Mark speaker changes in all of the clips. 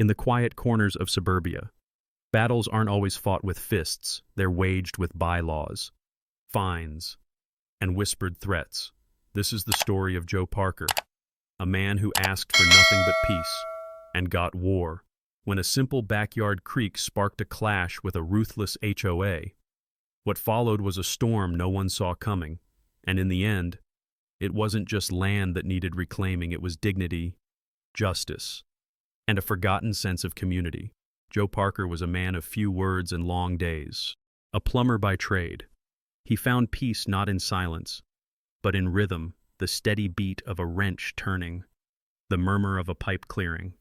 Speaker 1: In the quiet corners of suburbia, battles aren't always fought with fists, they're waged with bylaws, fines, and whispered threats. This is the story of Joe Parker, a man who asked for nothing but peace and got war when a simple backyard creek sparked a clash with a ruthless HOA. What followed was a storm no one saw coming, and in the end, it wasn't just land that needed reclaiming, it was dignity, justice, and a forgotten sense of community. Joe Parker was a man of few words and long days, a plumber by trade. He found peace not in silence, but in rhythm, the steady beat of a wrench turning, the murmur of a pipe clearing,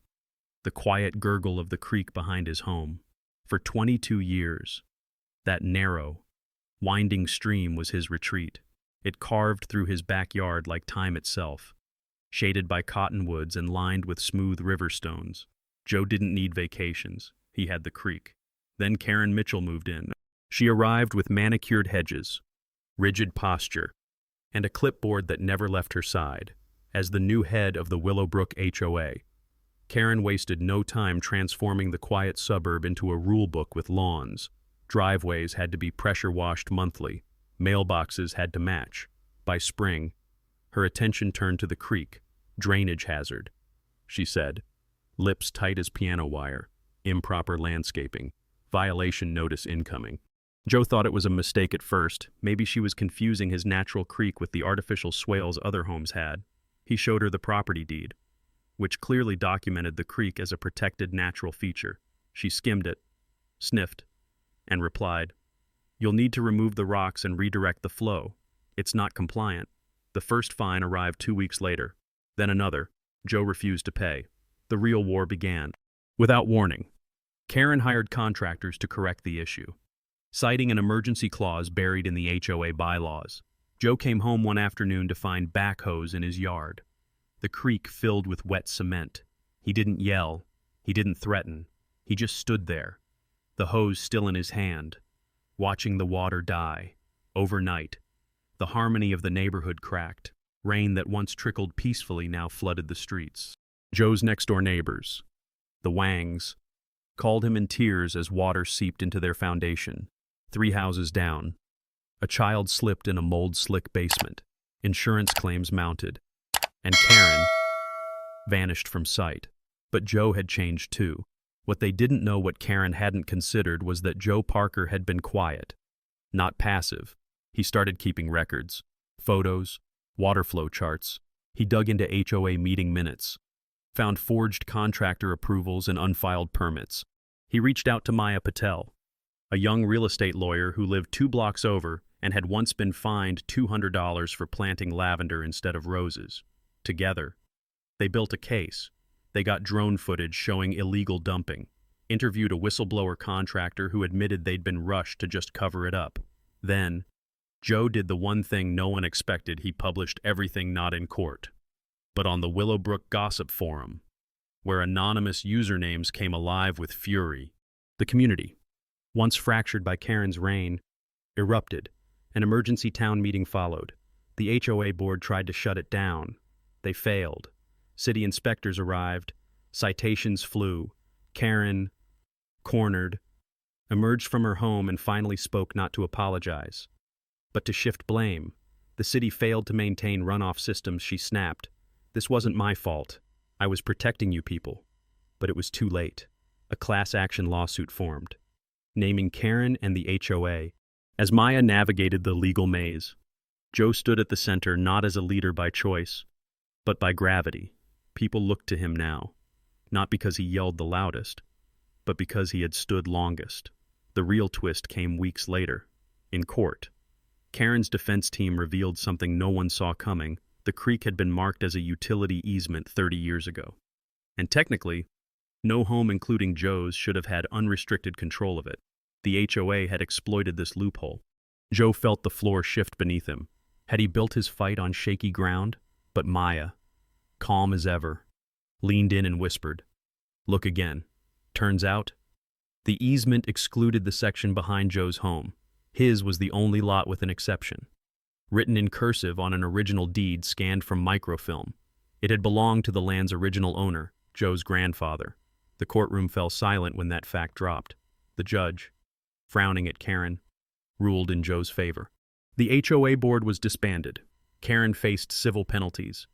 Speaker 1: the quiet gurgle of the creek behind his home. For 22 years, that narrow, winding stream was his retreat. It carved through his backyard like time itself, shaded by cottonwoods and lined with smooth river stones. Joe didn't need vacations. He had the creek. Then Karen Mitchell moved in. She arrived with manicured hedges, rigid posture, and a clipboard that never left her side. As the new head of the Willowbrook HOA, Karen wasted no time transforming the quiet suburb into a rule book with lawns. Driveways had to be pressure washed monthly. Mailboxes had to match. By spring, her attention turned to the creek. Drainage hazard, she said. Lips tight as piano wire. Improper landscaping. Violation notice incoming. Joe thought it was a mistake at first. Maybe she was confusing his natural creek with the artificial swales other homes had. He showed her the property deed, which clearly documented the creek as a protected natural feature. She skimmed it, sniffed, and replied, "You'll need to remove the rocks and redirect the flow. It's not compliant." The first fine arrived 2 weeks later. Then another. Joe refused to pay. The real war began. Without warning, Karen hired contractors to correct the issue, citing an emergency clause buried in the HOA bylaws. Joe came home one afternoon to find backhoes in his yard, the creek filled with wet cement. He didn't yell. He didn't threaten. He just stood there, the hose still in his hand, watching the water die. Overnight, the harmony of the neighborhood cracked. Rain that once trickled peacefully now flooded the streets. Joe's next-door neighbors, the Wangs, called him in tears as water seeped into their foundation. 3 houses down, a child slipped in a mold-slick basement. Insurance claims mounted, and Karen vanished from sight. But Joe had changed too. What they didn't know, what Karen hadn't considered, was that Joe Parker had been quiet, not passive. He started keeping records, photos, water flow charts. He dug into HOA meeting minutes, found forged contractor approvals and unfiled permits. He reached out to Maya Patel, a young real estate lawyer who lived 2 blocks over and had once been fined $200 for planting lavender instead of roses. Together, they built a case. They got drone footage showing illegal dumping, interviewed a whistleblower contractor who admitted they'd been rushed to just cover it up. Then, Joe did the one thing no one expected. He published everything not in court, but on the Willowbrook Gossip Forum, where anonymous usernames came alive with fury. The community, once fractured by Karen's reign, erupted. An emergency town meeting followed. The HOA board tried to shut it down. They failed. City inspectors arrived. Citations flew. Karen, cornered, emerged from her home and finally spoke, not to apologize, but to shift blame. The city failed to maintain runoff systems, she snapped. "This wasn't my fault. I was protecting you people." But it was too late. A class action lawsuit formed, naming Karen and the HOA. As Maya navigated the legal maze, Joe stood at the center, not as a leader by choice, but by gravity. People looked to him now, not because he yelled the loudest, but because he had stood longest. The real twist came weeks later, in court. Karen's defense team revealed something no one saw coming. The creek had been marked as a utility easement 30 years ago. And technically, no home, including Joe's, should have had unrestricted control of it. The HOA had exploited this loophole. Joe felt the floor shift beneath him. Had he built his fight on shaky ground? But Maya, calm as ever, leaned in and whispered, "Look again." Turns out, the easement excluded the section behind Joe's home. His was the only lot with an exception, written in cursive on an original deed scanned from microfilm. It had belonged to the land's original owner, Joe's grandfather. The courtroom fell silent when that fact dropped. The judge, frowning at Karen, ruled in Joe's favor. The HOA board was disbanded. Karen faced civil penalties,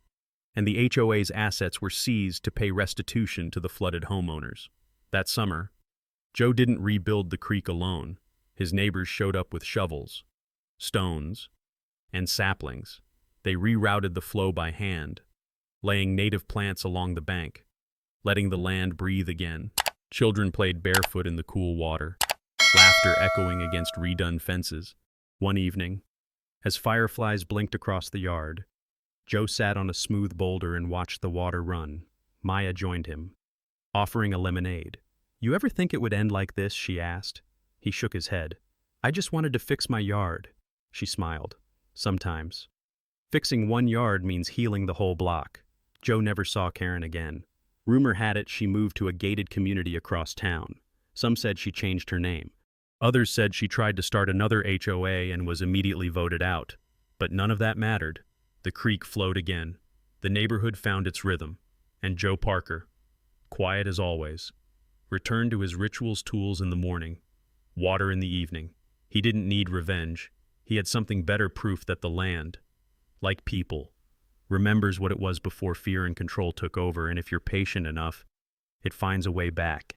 Speaker 1: and the HOA's assets were seized to pay restitution to the flooded homeowners. That summer, Joe didn't rebuild the creek alone. His neighbors showed up with shovels, stones, and saplings. They rerouted the flow by hand, laying native plants along the bank, letting the land breathe again. Children played barefoot in the cool water, laughter echoing against redone fences. One evening, as fireflies blinked across the yard, Joe sat on a smooth boulder and watched the water run. Maya joined him, offering a lemonade. "You ever think it would end like this?" she asked. He shook his head. "I just wanted to fix my yard." She smiled. "Sometimes. Fixing one yard means healing the whole block." Joe never saw Karen again. Rumor had it she moved to a gated community across town. Some said she changed her name. Others said she tried to start another HOA and was immediately voted out. But none of that mattered. The creek flowed again. The neighborhood found its rhythm. And Joe Parker, quiet as always, returned to his rituals tools in the morning, water in the evening. He didn't need revenge. He had something better, proof that the land, like people, remembers what it was before fear and control took over, and if you're patient enough, it finds a way back.